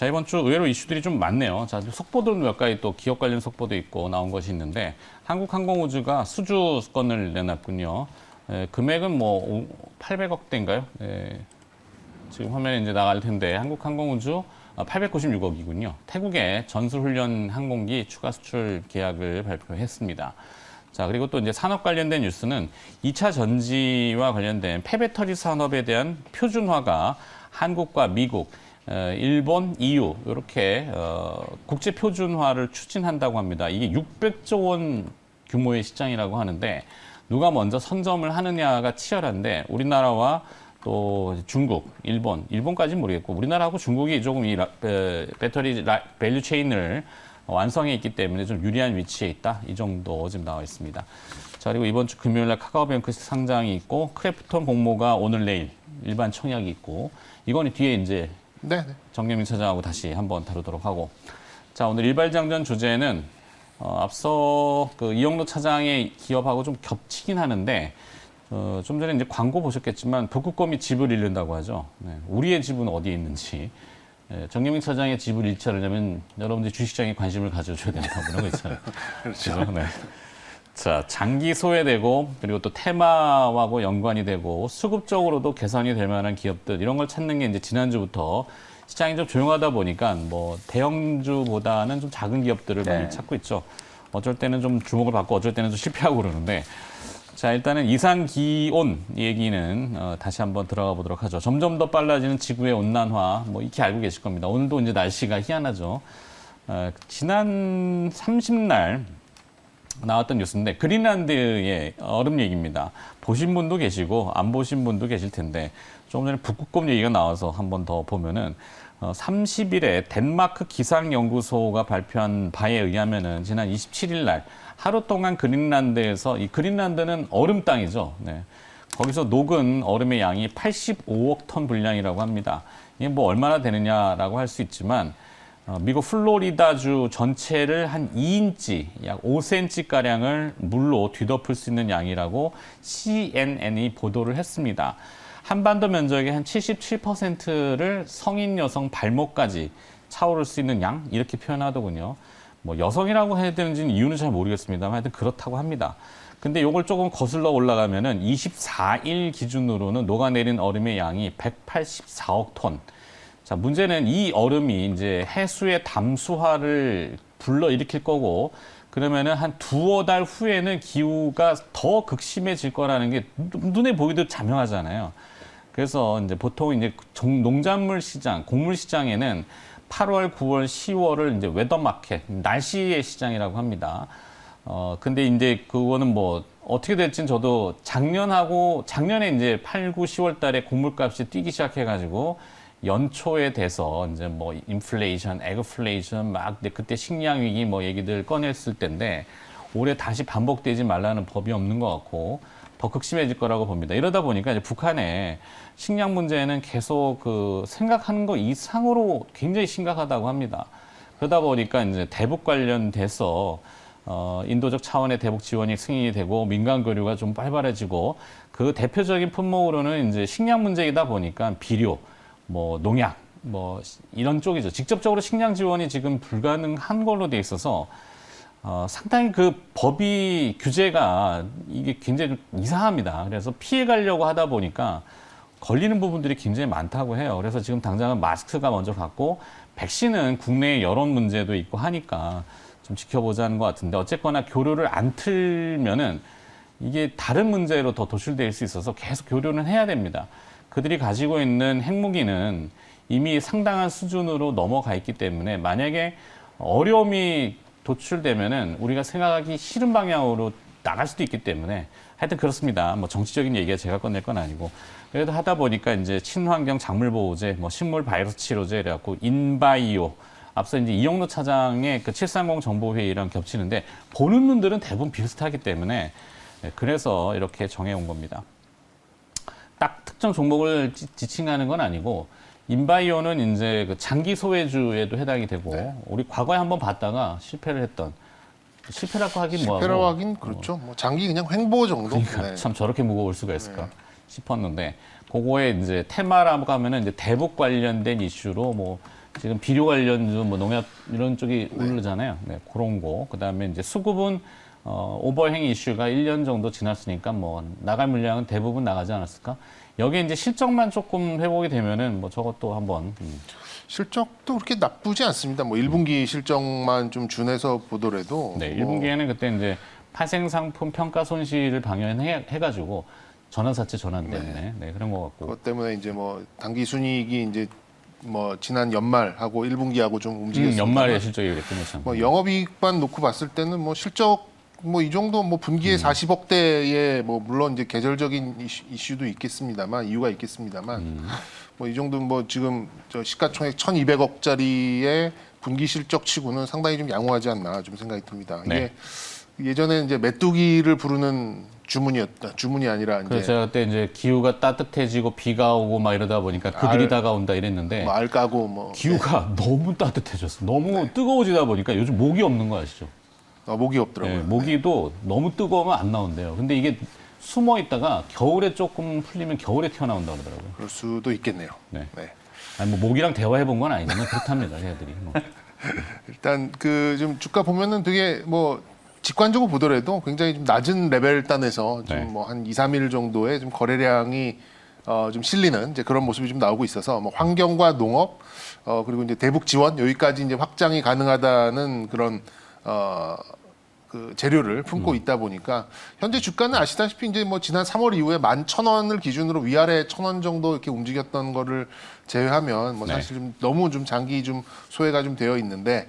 자, 이번 주 의외로 이슈들이 좀 많네요. 자, 속보도 몇 가지 또 기업 관련 속보도 있고 나온 것이 있는데 한국항공우주가 수주건을 내놨군요. 금액은 뭐 800억대인가요? 지금 화면에 이제 나갈 텐데 한국항공우주 896억이군요. 태국의 전술훈련 항공기 추가 수출 계약을 발표했습니다. 자, 그리고 또 이제 산업 관련된 뉴스는 2차 전지와 관련된 폐배터리 산업에 대한 표준화가 한국과 미국, 일본, EU 이렇게 국제 표준화를 추진한다고 합니다. 이게 600조 원 규모의 시장이라고 하는데 누가 먼저 선점을 하느냐가 치열한데 우리나라와 또 중국, 일본까지는 모르겠고 우리나라하고 중국이 조금 이 배터리 밸류 체인을 완성해 있기 때문에 좀 유리한 위치에 있다. 이 정도 지금 나와 있습니다. 자, 그리고 이번 주 금요일 날 카카오뱅크 상장이 있고 크래프톤 공모가 오늘 내일 일반 청약이 있고 이건 뒤에 이제 정경민 차장하고 다시 한번 다루도록 하고. 자, 오늘 일발장전 주제는 앞서 그 이영로 차장의 기업하고 좀 겹치긴 하는데 좀 전에 이제 광고 보셨겠지만 북극곰이 집을 잃는다고 하죠. 네, 우리의 집은 어디에 있는지. 정경민 차장의 집을 잃지 않으려면 여러분들이 주식시장에 관심을 가져줘야 된다고 그런 거 있잖아요. 그렇죠. 네. 자, 장기 소외되고 그리고 또 테마하고 연관이 되고 수급적으로도 개선이 될 만한 기업들 이런 걸 찾는 게 이제 지난주부터 시장이 좀 조용하다 보니까 뭐 대형주보다는 좀 작은 기업들을 많이 찾고 있죠. 어쩔 때는 좀 주목을 받고 어쩔 때는 좀 실패하고 그러는데 자, 일단은 이상기온 얘기는 다시 한번 들어가 보도록 하죠. 점점 더 빨라지는 지구의 온난화, 뭐 이렇게 알고 계실 겁니다. 오늘도 이제 날씨가 희한하죠. 지난 30날 나왔던 뉴스인데 그린란드의 얼음 얘기입니다. 보신 분도 계시고 안 보신 분도 계실 텐데 조금 전에 북극곰 얘기가 나와서 한번 더 보면은 30일에 덴마크 기상연구소가 발표한 바에 의하면은 지난 27일 날 하루 동안 그린란드에서 이 그린란드는 얼음 땅이죠. 네. 거기서 녹은 얼음의 양이 85억 톤 분량이라고 합니다. 이게 뭐 얼마나 되느냐라고 할 수 있지만 미국 플로리다주 전체를 한 2인치, 약 5cm 가량을 물로 뒤덮을 수 있는 양이라고 CNN이 보도를 했습니다. 한반도 면적의 한 77%를 성인 여성 발목까지 차오를 수 있는 양 이렇게 표현하더군요. 뭐 여성이라고 해야 되는지는 이유는 잘 모르겠습니다만 하여튼 그렇다고 합니다. 근데 이걸 조금 거슬러 올라가면은 24일 기준으로는 녹아내린 얼음의 양이 184억 톤. 자, 문제는 이 얼음이 이제 해수의 담수화를 불러일으킬 거고 그러면은 한 두어 달 후에는 기후가 더 극심해질 거라는 게 눈에 보기도 자명하잖아요. 그래서 이제 보통 이제 농작물 시장, 곡물 시장에는 8월, 9월, 10월을 이제 웨더마켓, 날씨의 시장이라고 합니다. 근데 이제 그거는 뭐 어떻게 될지는 저도 작년에 이제 8, 9, 10월 달에 곡물값이 뛰기 시작해가지고 연초에 돼서 이제 뭐 인플레이션, 에그플레이션 막 그때 식량 위기 뭐 얘기들 꺼냈을 텐데 올해 다시 반복되지 말라는 법이 없는 것 같고 더 극심해질 거라고 봅니다. 이러다 보니까 이제 북한의 식량 문제는 계속 그 생각하는 거 이상으로 굉장히 심각하다고 합니다. 그러다 보니까 이제 대북 관련돼서 인도적 차원의 대북 지원이 승인이 되고 민간 교류가 좀 활발해지고 그 대표적인 품목으로는 이제 식량 문제이다 보니까 비료, 뭐 농약, 뭐 이런 쪽이죠. 직접적으로 식량 지원이 지금 불가능한 걸로 돼 있어서 상당히 그 법이 규제가 이게 굉장히 좀 이상합니다. 그래서 피해 가려고 하다 보니까 걸리는 부분들이 굉장히 많다고 해요. 그래서 지금 당장은 마스크가 먼저 갔고 백신은 국내의 여론 문제도 있고 하니까 좀 지켜보자는 것 같은데 어쨌거나 교류를 안 틀면은 이게 다른 문제로 더 도출될 수 있어서 계속 교류는 해야 됩니다. 그들이 가지고 있는 핵무기는 이미 상당한 수준으로 넘어가 있기 때문에 만약에 어려움이 도출되면은 우리가 생각하기 싫은 방향으로 나갈 수도 있기 때문에 하여튼 그렇습니다. 뭐 정치적인 얘기가 제가 꺼낼 건 아니고 그래도 하다 보니까 이제 친환경 작물보호제, 뭐 식물 바이러스 치료제 이래갖고 인바이오 앞서 이제 이영로 차장의 그 730 정보회의랑 겹치는데 보는 눈들은 대부분 비슷하기 때문에 그래서 이렇게 정해온 겁니다. 딱 특정 종목을 지칭하는 건 아니고 인바이오는 이제 그 장기 소외주에도 해당이 되고 우리 과거에 한번 봤다가 실패를 했던 실패라고 하긴 뭐하고 실패라고 하긴 그렇죠. 뭐 장기 그냥 횡보 정도. 그러니까 참 저렇게 무거울 수가 있을까 싶었는데 그거에 이제 테마라고 하면은 이제 대북 관련된 이슈로 뭐 지금 비료 관련주, 뭐 농약 이런 쪽이 오르잖아요. 네, 그런 거. 그다음에 이제 수급은 오버행 이슈가 1년 정도 지났으니까 뭐 나갈 물량은 대부분 나가지 않았을까? 여기에 이제 실적만 조금 회복이 되면은 뭐 저것도 한번 실적도 그렇게 나쁘지 않습니다. 뭐 1분기 실적만 좀 준해서 보더라도 네, 뭐 1분기에는 그때 이제 파생 상품 평가 손실을 방영해가지고 전환사채 전환 때문에 네, 그런 것 같고. 그것 때문에 이제 뭐 당기 순이익이 이제 뭐 지난 연말하고 1분기하고 좀 움직였습니다. 연말에 실적이 그랬군요, 참. 뭐 영업이익만 놓고 봤을 때는 뭐 실적 뭐 이 정도 뭐 분기에 40억대에 뭐 물론 이제 계절적인 이슈도 있겠습니다만 이유가 있겠습니다만 뭐 이 정도 뭐 지금 저 시가총액 1,200억짜리의 분기 실적 치고는 상당히 좀 양호하지 않나 좀 생각이 듭니다. 네. 이게 예전에 이제 메뚜기를 부르는 주문이 아니라 이제 그래서 제가 그때 이제 기후가 따뜻해지고 비가 오고 막 이러다 보니까 그들이 다가온다 이랬는데 뭐 알 까고 뭐 기후가 너무 따뜻해졌어. 너무 뜨거워지다 보니까 요즘 모기 없는 거 아시죠? 목이 없더라고요. 네, 모기도 너무 뜨거우면 안 나온대요. 근데 이게 숨어 있다가 겨울에 조금 풀리면 겨울에 튀어나온다고 그러더라고요. 그럴 수도 있겠네요. 네. 네. 아니 뭐 모기랑 대화해 본 건 아니지만 그렇답니다, 얘들이. 뭐. 일단 그 좀 주가 보면은 되게 뭐 직관적으로 보더라도 굉장히 좀 낮은 레벨 단에서 네. 좀 뭐 한 2, 3일 정도의 좀 거래량이 좀 실리는 이제 그런 모습이 좀 나오고 있어서 뭐 환경과 농업 그리고 이제 대북 지원 여기까지 이제 확장이 가능하다는 그런 그 재료를 품고 있다 보니까 현재 주가는 아시다시피 이제 뭐 지난 3월 이후에 11,000원을 기준으로 위아래 1,000원 정도 이렇게 움직였던 거를 제외하면 뭐 네. 사실 좀 너무 좀 장기 좀 소외가 좀 되어 있는데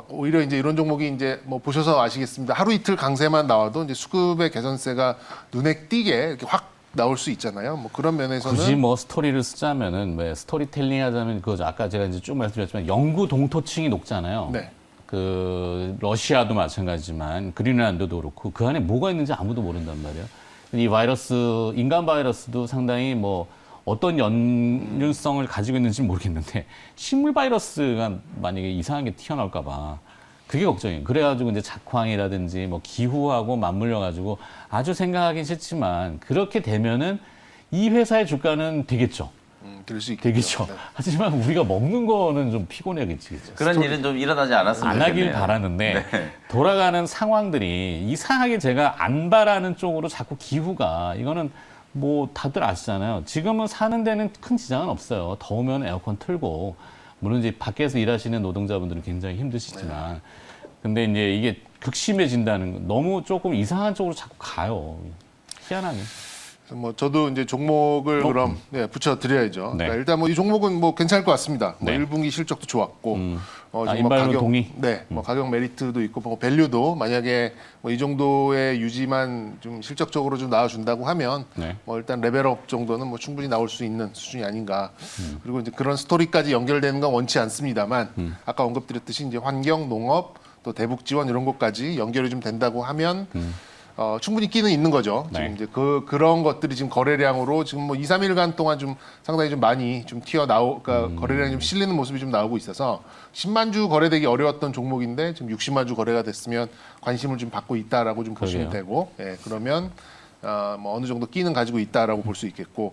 오히려 이제 이런 종목이 이제 뭐 보셔서 아시겠습니다. 하루 이틀 강세만 나와도 이제 수급의 개선세가 눈에 띄게 이렇게 확 나올 수 있잖아요. 뭐 그런 면에서는 굳이 뭐 스토리를 쓰자면은 왜 스토리텔링 하자면 그거죠. 아까 제가 이제 쭉 말씀드렸지만 영구 동토층이 높잖아요. 네. 그 러시아도 마찬가지지만 그린란드도 그렇고 그 안에 뭐가 있는지 아무도 모른단 말이에요. 이 바이러스 인간 바이러스도 상당히 뭐 어떤 연륜성을 가지고 있는지 모르겠는데 식물 바이러스가 만약에 이상하게 튀어나올까 봐 그게 걱정이에요. 그래가지고 이제 작황이라든지 뭐 기후하고 맞물려 가지고 아주 생각하기 싫지만 그렇게 되면은 이 회사의 주가는 되겠죠. 될 수 있겠죠. 되겠죠. 네. 하지만 우리가 먹는 거는 좀 피곤해야겠지. 그런 일은 좀 일어나지 않았으면 안 하길 좋겠네요. 바라는데 네. 돌아가는 상황들이 이상하게 제가 안 바라는 쪽으로 자꾸 기후가 이거는 뭐 다들 아시잖아요. 지금은 사는 데는 큰 지장은 없어요. 더우면 에어컨 틀고 물론 이제 밖에서 일하시는 노동자분들은 굉장히 힘드시지만 근데 이제 이게 극심해진다는 건 너무 조금 이상한 쪽으로 자꾸 가요. 희한하게. 그래서 뭐 저도 이제 종목을 그럼 붙여 드려야죠. 네. 그러니까 일단 뭐 이 종목은 뭐 괜찮을 것 같습니다. 뭐 네. 1분기 실적도 좋았고, 지금 인바이오는 동의? 네, 뭐 가격 메리트도 있고, 뭐 밸류도 만약에 뭐 이 정도의 유지만 좀 실적적으로 좀 나와준다고 하면, 네. 뭐 일단 레벨업 정도는 뭐 충분히 나올 수 있는 수준이 아닌가. 그리고 이제 그런 스토리까지 연결되는 건 원치 않습니다만, 아까 언급드렸듯이 이제 환경, 농업, 또 대북 지원 이런 것까지 연결이 좀 된다고 하면. 충분히 끼는 있는 거죠. 네. 지금 이제 그런 것들이 지금 거래량으로 지금 뭐 2, 3일간 동안 좀 상당히 좀 많이 좀 그러니까 거래량이 좀 실리는 모습이 좀 나오고 있어서 10만 주 거래되기 어려웠던 종목인데 지금 60만 주 거래가 됐으면 관심을 좀 받고 있다라고 좀 보시면 그러게요. 되고, 예, 그러면 뭐 어느 정도 끼는 가지고 있다라고 볼 수 있겠고,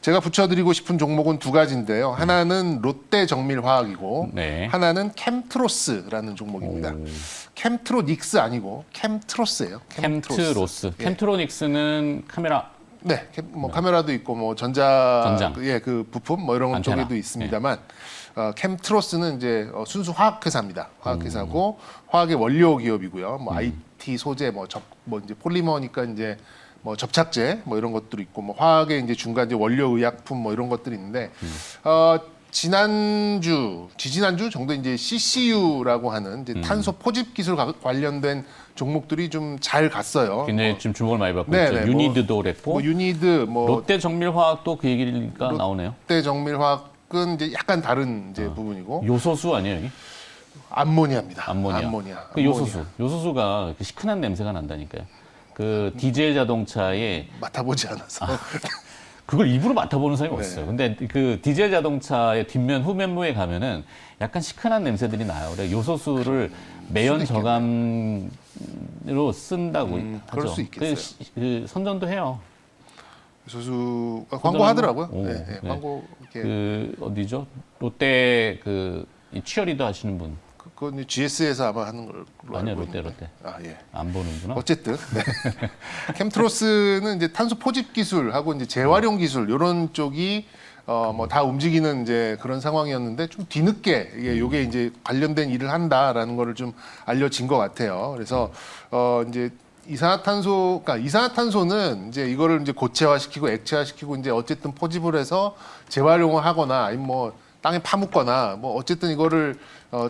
제가 붙여드리고 싶은 종목은 두 가지인데요. 하나는 롯데 정밀화학이고, 네. 하나는 캠트로스라는 종목입니다. 캠트로닉스 아니고 캠트로스예요. 캠트로스. 예. 캠트로닉스는 카메라 네, 뭐 카메라도 있고 뭐 전자 전장. 예, 그 부품 뭐 이런 안테나. 쪽에도 있습니다만 캠트로스는 이제 순수 화학 회사입니다. 화학 회사고 화학의 원료 기업이고요. 뭐 IT 소재 뭐 이제 폴리머니까 이제 뭐 접착제 뭐 이런 것들이 있고 뭐 화학의 이제 중간 이제 원료 의약품 뭐 이런 것들이 있는데 지지난주 정도 이제 CCU라고 하는 이제 탄소 포집 기술 관련된 종목들이 좀 잘 갔어요. 굉장히 좀 주목을 많이 받고 네, 있죠. 네, 유니드도 그랬고 뭐 유니드 뭐 롯데 정밀화학도 그 얘기가 나오네요. 롯데 정밀화학은 이제 약간 다른 이제 부분이고 요소수 아니에요, 여기? 암모니아입니다. 암모니아. 그 요소수. 요소수가 그 시큰한 냄새가 난다니까요. 그 디젤 자동차에 맡아보지 않아서 그걸 입으로 맡아보는 사람이 네. 없어요. 근데 그 디젤 자동차의 뒷면 후면부에 가면은 약간 시큰한 냄새들이 나요. 그래 요소수를 매연 저감으로 쓴다고 그럴 하죠. 수 있겠어요. 그 선전도 해요. 소수가 광고하더라고요. 오, 네, 네, 네. 광고 그 어디죠? 롯데 이 치어리더 하시는 분. 그건 GS에서 아마 하는 걸로 아니요, 알고 롯데, 있는데. 롯데. 아 예. 안 보는구나. 어쨌든 네. 캠트로스는 이제 탄소 포집 기술하고 이제 재활용 기술 이런 쪽이 뭐 다 움직이는 이제 그런 상황이었는데 좀 뒤늦게 이게 요게 이제 관련된 일을 한다라는 거를 좀 알려진 것 같아요. 그래서 이제 이산화탄소는 이제 이거를 이제 고체화시키고 액체화시키고 이제 어쨌든 포집을 해서 재활용을 하거나 아니면 뭐 땅에 파묻거나 뭐 어쨌든 이거를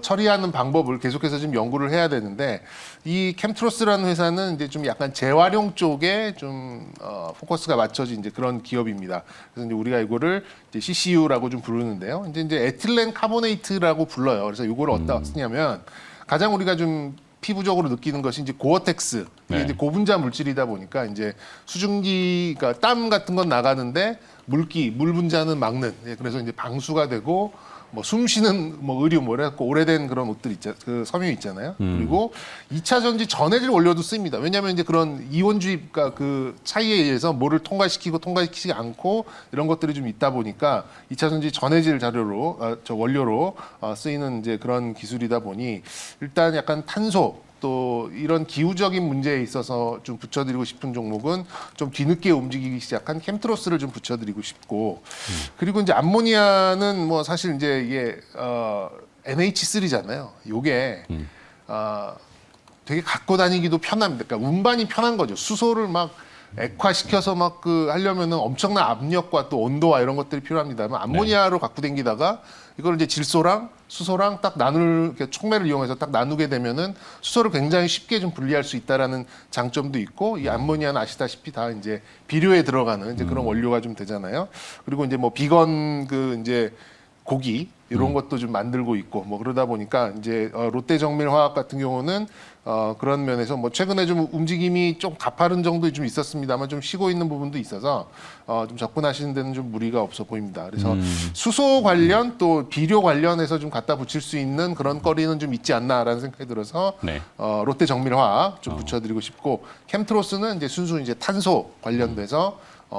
처리하는 방법을 계속해서 좀 연구를 해야 되는데 이 캠트로스라는 회사는 이제 좀 약간 재활용 쪽에 좀 포커스가 맞춰진 이제 그런 기업입니다. 그래서 이제 우리가 이거를 이제 CCU라고 좀 부르는데요. 이제 에틸렌 카보네이트라고 불러요. 그래서 이거를 어디다 쓰냐면 가장 우리가 좀 피부적으로 느끼는 것이 이제 고어텍스. 이게 네. 이제 고분자 물질이다 보니까 이제 수증기, 그러니까 땀 같은 건 나가는데 물 분자는 막는. 예, 그래서 이제 방수가 되고 뭐 숨쉬는 뭐 의류 뭐 이래갖고 오래된 그런 옷들 그 섬유 있잖아요. 그리고 2차 전지 전해질 원료도 씁니다. 왜냐하면 이제 그런 이온 주입과 그 차이에 의해서 뭐를 통과시키지 않고 이런 것들이 좀 있다 보니까 2차 전지 전해질 원료로 쓰이는 이제 그런 기술이다 보니 일단 약간 탄소 또 이런 기후적인 문제에 있어서 좀 붙여드리고 싶은 종목은 좀 뒤늦게 움직이기 시작한 캠트로스를 좀 붙여드리고 싶고 그리고 이제 암모니아는 뭐 사실 이제 이게 NH3잖아요. 요게 되게 갖고 다니기도 편합니다. 그러니까 운반이 편한 거죠. 수소를 막 액화시켜서 막 하려면은 엄청난 압력과 또 온도와 이런 것들이 필요합니다만 암모니아로 갖고 다니다가 이걸 이제 질소랑 수소랑 딱 이렇게 촉매를 이용해서 딱 나누게 되면은 수소를 굉장히 쉽게 좀 분리할 수 있다라는 장점도 있고 이 암모니아는 아시다시피 다 이제 비료에 들어가는 이제 그런 원료가 좀 되잖아요. 그리고 이제 뭐 비건 이제 고기 이런 것도 좀 만들고 있고 뭐 그러다 보니까 이제 롯데정밀화학 같은 경우는 그런 면에서 뭐 최근에 좀 움직임이 좀 가파른 정도 좀 있었습니다만 좀 쉬고 있는 부분도 있어서 좀 접근하시는 데는 좀 무리가 없어 보입니다. 그래서 수소 관련 또 비료 관련해서 좀 갖다 붙일 수 있는 그런 거리는 좀 있지 않나라는 생각이 들어서 네. 롯데정밀화학 좀 붙여드리고 싶고 캠트로스는 이제 순수 이제 탄소 관련돼서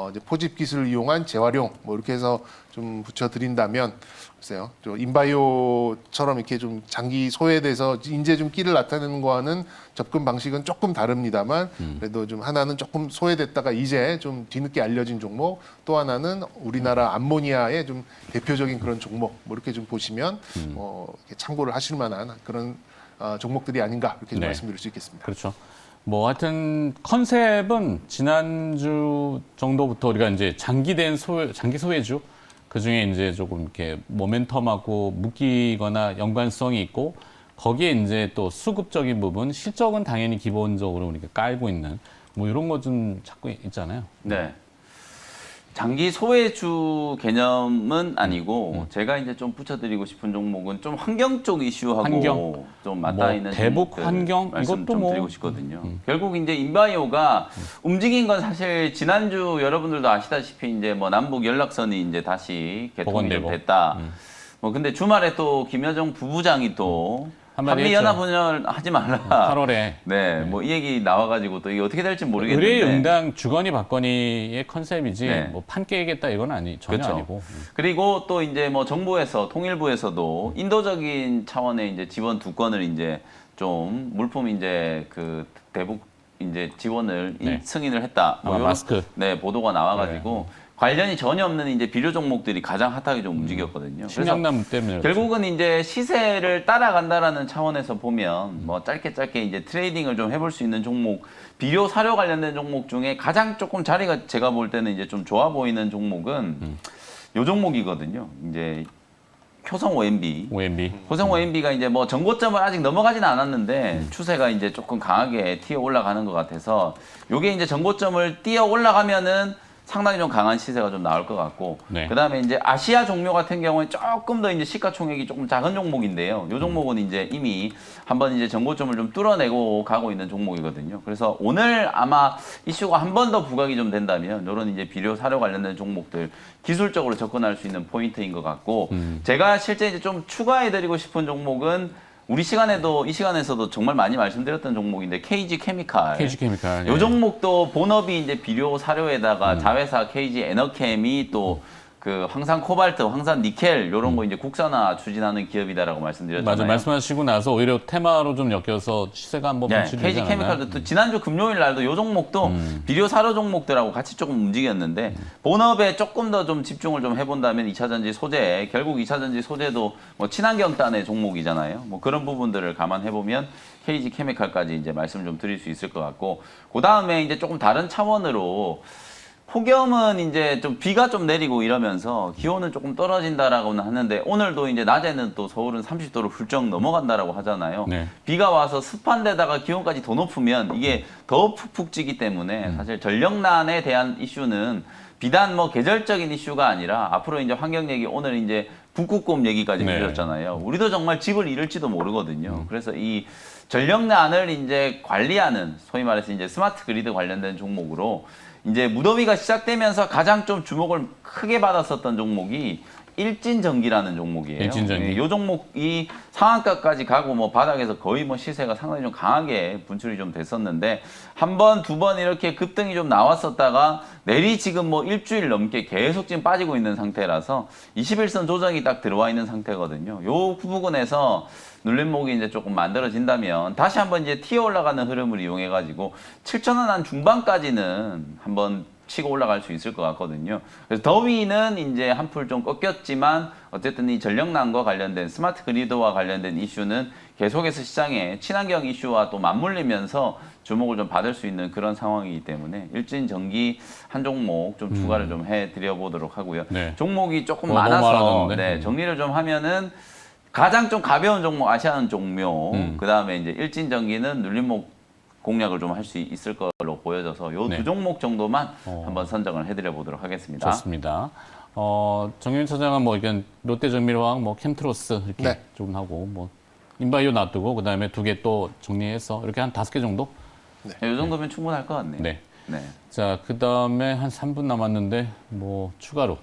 이제 포집 기술을 이용한 재활용 뭐 이렇게 해서 좀 붙여드린다면 글쎄요, 인바이오처럼 이렇게 좀 장기 소외돼서 인제 좀 끼를 나타내는 거와는 접근 방식은 조금 다릅니다만 그래도 좀 하나는 조금 소외됐다가 이제 좀 뒤늦게 알려진 종목, 또 하나는 우리나라 암모니아의 좀 대표적인 그런 종목 뭐 이렇게 좀 보시면 이렇게 참고를 하실 만한 그런 종목들이 아닌가 이렇게 좀 네. 말씀드릴 수 있겠습니다. 그렇죠. 뭐 하여튼 컨셉은 지난주 정도부터 우리가 이제 장기 소외주 그 중에 이제 조금 이렇게 모멘텀하고 묶이거나 연관성이 있고 거기에 이제 또 수급적인 부분, 실적은 당연히 기본적으로 우리가 깔고 있는 뭐 이런 거 좀 찾고 있잖아요. 네. 장기 소외주 개념은 아니고 제가 이제 좀 붙여드리고 싶은 종목은 좀 환경 쪽 이슈하고 환경? 좀 맞닿아 뭐 있는 대북 종목들 환경? 말씀 이것도 좀 뭐 드리고 싶거든요. 결국 이제 인바이오가 움직인 건 사실 지난주 여러분들도 아시다시피 이제 뭐 남북 연락선이 이제 다시 개통이 좀 복원되고. 됐다. 뭐 근데 주말에 또 김여정 부부장이 또 한마디 한미 했죠. 연합훈련 하지 말라. 8월에 네, 뭐 이 얘기 나와가지고 또 이게 어떻게 될지 모르겠는데. 의뢰응당 주거니 받거니의 컨셉이지 네. 뭐 판 깨겠다 이건 전혀 그렇죠. 아니고. 그리고 또 이제 뭐 정부에서 통일부에서도 인도적인 차원의 이제 지원 두 건을 이제 좀 물품 이제 그 대북 이제 지원을 네. 승인을 했다. 뭐 아마 요런, 마스크. 네, 보도가 나와가지고 관련이 전혀 없는 이제 비료 종목들이 가장 핫하게 좀 움직였거든요. 그래서 식량난 때문에 결국은 이제 시세를 따라간다라는 차원에서 보면 뭐 짧게 이제 트레이딩을 좀 해볼 수 있는 종목, 비료 사료 관련된 종목 중에 가장 조금 자리가 제가 볼 때는 이제 좀 좋아 보이는 종목은 요 종목이거든요. 이제 효성 OMB. OMB. 효성 OMB가 이제 뭐 전고점을 아직 넘어가지는 않았는데 추세가 이제 조금 강하게 튀어 올라가는 것 같아서 요게 이제 전고점을 뛰어 올라가면은 상당히 좀 강한 시세가 좀 나올 것 같고 네. 그다음에 이제 아시아 종료 같은 경우에 조금 더 이제 시가총액이 조금 작은 종목인데요. 이 종목은 이제 이미 한번 이제 전고점을 좀 뚫어내고 가고 있는 종목이거든요. 그래서 오늘 아마 이슈가 한 번 더 부각이 좀 된다면 이런 이제 비료 사료 관련된 종목들 기술적으로 접근할 수 있는 포인트인 것 같고 제가 실제 이제 좀 추가해드리고 싶은 종목은 우리 시간에도 이 시간에서도 정말 많이 말씀드렸던 종목인데 KG 케미칼. KG 케미칼. 요 종목도 본업이 이제 비료 사료에다가 자회사 KG 에너캠이 또 그 황산 코발트, 황산 니켈 이런 거 이제 국산화 추진하는 기업이다라고 말씀드렸잖아요. 맞아, 말씀하시고 나서 오히려 테마로 좀 엮여서 시세가 한번 네, 분출이 KG 되지 않았나요? 케미칼도 또 지난주 금요일 날도 요 종목도 비료 사료 종목들하고 같이 조금 움직였는데 본업에 조금 더 좀 집중을 좀 해본다면 2차전지 소재, 결국 2차전지 소재도 뭐 친환경단의 종목이잖아요. 뭐 그런 부분들을 감안해보면 KG 케미칼까지 이제 말씀 좀 드릴 수 있을 것 같고, 그 다음에 이제 조금 다른 차원으로 폭염은 이제 좀 비가 좀 내리고 이러면서 기온은 조금 떨어진다라고는 하는데, 오늘도 이제 낮에는 또 서울은 30도를 훌쩍 넘어간다라고 하잖아요. 네. 비가 와서 습한 데다가 기온까지 더 높으면 이게 더 푹푹 찌기 때문에 사실 전력난에 대한 이슈는 비단 뭐 계절적인 이슈가 아니라 앞으로 이제 환경 얘기, 오늘 이제 북극곰 얘기까지 네. 해주셨잖아요. 우리도 정말 집을 잃을지도 모르거든요. 그래서 이 전력난을 이제 관리하는, 소위 말해서 이제 스마트 그리드 관련된 종목으로 이제 무더위가 시작되면서 가장 좀 주목을 크게 받았었던 종목이 일진전기라는 종목이에요. 일진전기. 이 종목이 상한가까지 가고 뭐 바닥에서 거의 뭐 시세가 상당히 좀 강하게 분출이 좀 됐었는데, 한 번, 두 번 이렇게 급등이 좀 나왔었다가 내리 지금 뭐 일주일 넘게 계속 지금 빠지고 있는 상태라서 21선 조정이 딱 들어와 있는 상태거든요. 요 부분에서 눌림목이 이제 조금 만들어진다면 다시 한번 이제 튀어 올라가는 흐름을 이용해 가지고 7,000원 한 중반까지는 한번 치고 올라갈 수 있을 것 같거든요. 그래서 더위는 이제 한풀 좀 꺾였지만 어쨌든 이 전력난과 관련된 스마트 그리드와 관련된 이슈는 계속해서 시장에 친환경 이슈와 또 맞물리면서 주목을 좀 받을 수 있는 그런 상황이기 때문에 일진전기 한 종목 좀 추가를 좀 해드려 보도록 하고요. 네. 종목이 조금 너무 많아서 많아졌는데. 네, 정리를 좀 하면은 가장 좀 가벼운 종목 아시아는 종묘, 그 다음에 이제 일진전기는 눌림목 공략을 좀 할 수 있을 걸로 보여져서 요 두 네. 종목 정도만 한번 선정을 해드려 보도록 하겠습니다. 좋습니다. 정윤 차장은 뭐 이건 롯데정밀화학, 뭐 캠트로스 이렇게 네. 좀 하고 뭐 인바이오 놔두고 그 다음에 2개 또 정리해서 이렇게 한 5개 정도. 네, 이 정도면 충분할 것 같네요. 네. 네. 자, 그 다음에 한 3분 남았는데 뭐 추가로.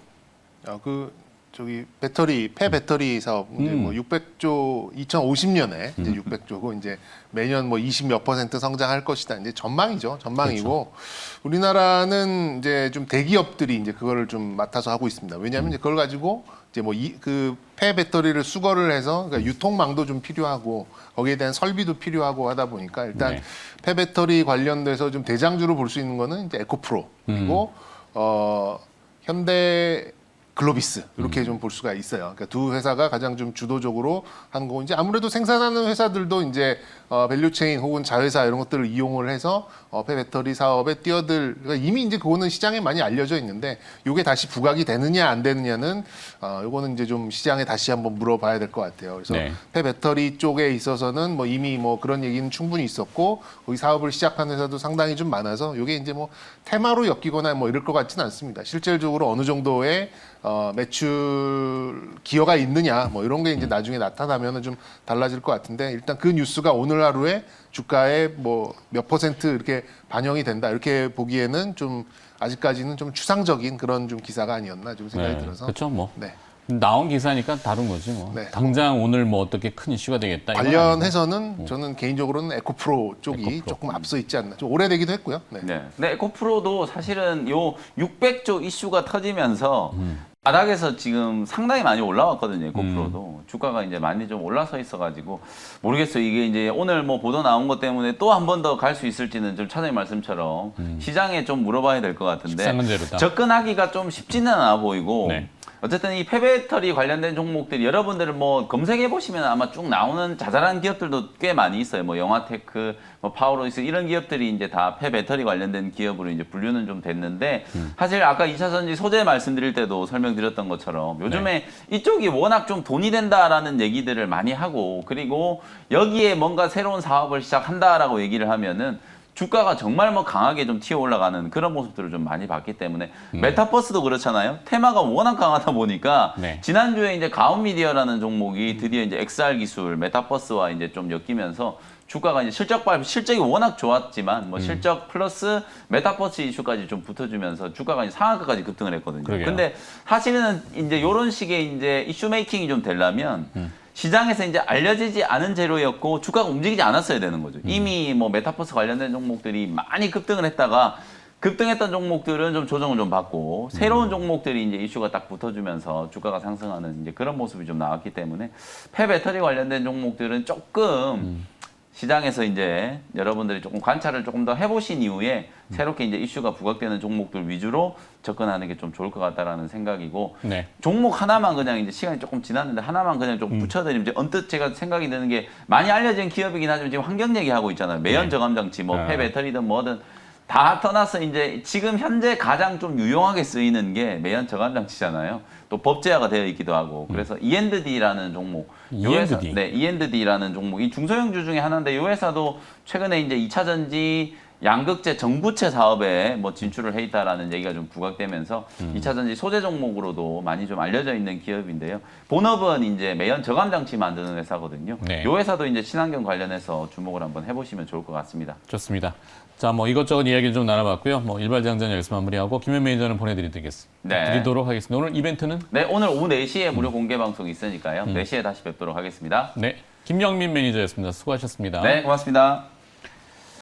저기 배터리 폐배터리 사업 이제 뭐 600조 2050년에 이제 600조고 이제 매년 뭐 20몇 % 성장할 것이다. 이제 전망이죠. 전망이고 우리나라는 이제 좀 대기업들이 이제 그거를 좀 맡아서 하고 있습니다. 왜냐하면 이제 그걸 가지고 이제 뭐 그 폐배터리를 수거를 해서 그러니까 유통망도 좀 필요하고 거기에 대한 설비도 필요하고 하다 보니까 일단 네. 폐배터리 관련돼서 좀 대장주로 볼 수 있는 거는 이제 에코프로 그리고 현대 글로비스 이렇게 좀 볼 수가 있어요. 그러니까 두 회사가 가장 좀 주도적으로 하는 거고 이제 아무래도 생산하는 회사들도 이제 밸류체인 혹은 자회사 이런 것들을 이용을 해서 폐배터리 사업에 뛰어들 그러니까 이미 이제 그거는 시장에 많이 알려져 있는데 이게 다시 부각이 되느냐 안 되느냐는 요거는 이제 좀 시장에 다시 한번 물어봐야 될 것 같아요. 그래서 네. 폐배터리 쪽에 있어서는 뭐 이미 뭐 그런 얘기는 충분히 있었고 거기 사업을 시작한 회사도 상당히 좀 많아서 이게 이제 뭐 테마로 엮이거나 뭐 이럴 것 같지는 않습니다. 실질적으로 어느 정도의 매출 기여가 있느냐 뭐 이런 게 이제 나중에 나타나면은 좀 달라질 것 같은데 일단 그 뉴스가 오늘 하루에 주가에 뭐 몇 % 이렇게 반영이 된다 이렇게 보기에는 좀 아직까지는 좀 추상적인 그런 좀 기사가 아니었나 좀 생각이 들어서 그렇죠. 뭐 네. 나온 기사니까 다른 거지 뭐. 네. 당장 오늘 뭐 어떻게 큰 이슈가 되겠다. 이건 관련해서는 저는 개인적으로는 에코프로 쪽이 에코프로. 조금 앞서 있지 않나 좀 오래되기도 했고요. 네. 네. 근데 에코프로도 사실은 요 600조 이슈가 터지면서 바닥에서 지금 상당히 많이 올라왔거든요. 에코프로도 주가가 이제 많이 좀 올라서 있어가지고 모르겠어요. 이게 이제 오늘 뭐 보도 나온 것 때문에 또 한 번 더 갈 수 있을지는 좀 차장님 말씀처럼 시장에 좀 물어봐야 될 것 같은데 식상문제로다. 접근하기가 좀 쉽지는 않아 보이고. 네. 어쨌든 이 폐배터리 관련된 종목들이 여러분들 뭐 검색해 보시면 아마 쭉 나오는 자잘한 기업들도 꽤 많이 있어요. 뭐 영화테크, 뭐 파워로이스 이런 기업들이 이제 다 폐배터리 관련된 기업으로 이제 분류는 좀 됐는데 사실 아까 2차전지 소재 말씀드릴 때도 설명드렸던 것처럼 요즘에 이쪽이 워낙 좀 돈이 된다라는 얘기들을 많이 하고 그리고 여기에 뭔가 새로운 사업을 시작한다라고 얘기를 하면은 주가가 정말 뭐 강하게 좀 튀어 올라가는 그런 모습들을 좀 많이 봤기 때문에 메타버스도 그렇잖아요. 테마가 워낙 강하다 보니까 네. 지난주에 이제 가온미디어라는 종목이 드디어 이제 XR 기술 메타버스와 이제 좀 엮이면서 주가가 이제 실적이 워낙 좋았지만 뭐 실적 플러스 메타버스 이슈까지 좀 붙어주면서 주가가 이제 상한가까지 급등을 했거든요. 그러게요. 근데 사실은 이제 이런 식의 이제 이슈 메이킹이 좀 되려면 시장에서 이제 알려지지 않은 재료였고 주가가 움직이지 않았어야 되는 거죠. 이미 뭐 메타버스 관련된 종목들이 많이 급등을 했다가 급등했던 종목들은 좀 조정을 좀 받고 새로운 종목들이 이제 이슈가 딱 붙어주면서 주가가 상승하는 이제 그런 모습이 좀 나왔기 때문에 폐배터리 관련된 종목들은 조금 시장에서 이제 여러분들이 조금 관찰을 조금 더 해보신 이후에 새롭게 이제 이슈가 부각되는 종목들 위주로 접근하는 게 좀 좋을 것 같다라는 생각이고 네. 종목 하나만 그냥 이제 시간이 조금 지났는데 하나만 그냥 좀 붙여드리면 이제 언뜻 제가 생각이 드는 게 많이 알려진 기업이긴 하지만 지금 환경 얘기하고 있잖아요. 매연 저감 장치, 뭐 폐배터리든 뭐든 다 떠나서 이제 지금 현재 가장 좀 유용하게 쓰이는 게 매연 저감 장치잖아요. 또 법제화가 되어 있기도 하고 그래서 E&D라는 종목, 요 회사, E&D. 네, E&D라는 종목이 중소형주 중에 하나인데 이 회사도 최근에 이제 2차 전지 양극재 정부채 사업에 뭐 진출을 해 있다라는 얘기가 좀 부각되면서 2차 전지 소재 종목으로도 많이 좀 알려져 있는 기업인데요. 본업은 이제 매연 저감 장치 만드는 회사거든요. 네. 이 회사도 이제 친환경 관련해서 주목을 한번 해보시면 좋을 것 같습니다. 좋습니다. 자, 뭐 이것저것 이야기를 좀 나눠봤고요. 뭐 일발장전 여기서 마무리하고 김현 매니저는 보내드리도록 하겠습니다. 오늘 이벤트는? 네, 오늘 오후 4시에 무료 공개 방송이 있으니까요. 4시에 다시 뵙도록 하겠습니다. 네, 김영민 매니저였습니다. 수고하셨습니다. 네, 고맙습니다.